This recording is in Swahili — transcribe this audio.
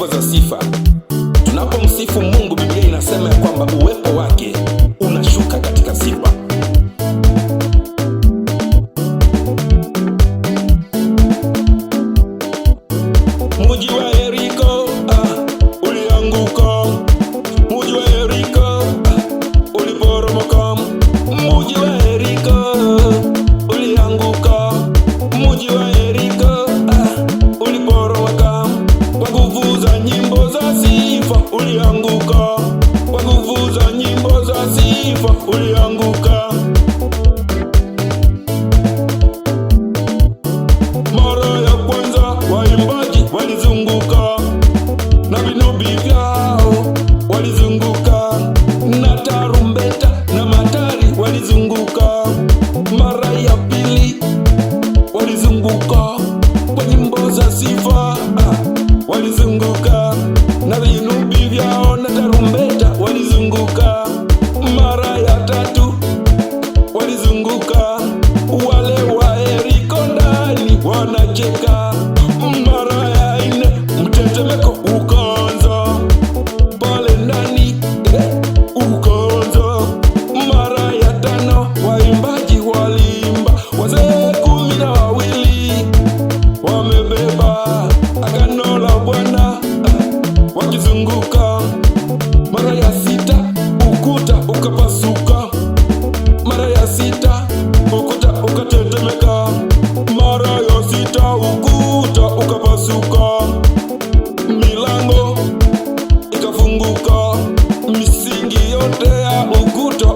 nyimbo za sifa. Tunapomsifu Mungu, Biblia inasema ya kwamba uwepo wake unashuka katika sifa. Mji wa Yeriko ulianguka, mji wa Yeriko uliporomoka, mji wa Yeriko ulianguka, mji wa Yeriko uliporomoka. Kwa nguvu za nyimbo za sifa ulianguka, kwa nguvu za nyimbo za sifa ulianguka. Mara ya kwanza waimbaji walizunguka na vinubi vyao, walizunguka na tarumbeta na matari, walizunguka. Mara ya pili walizunguka kwa nyimbo za sifa, walizunguka na vinubi vyao na tarumbeta, walizunguka. Mara ya tatu walizunguka, wale wa Yeriko ndani wanacheka. Mara ya nne mtetemeko ukaanza pale ndani, ukaanza. Mara ya tano waimbaji waliimba, wazee 12 wamebeba agano la Bwana wakizunguka. Mara ya sita ukuta ukapasuka, mara ya sita ukuta ukatetemeka, mara ya sita ukuta ukapasuka, milango ikafunguka, misingi yote ya ukuta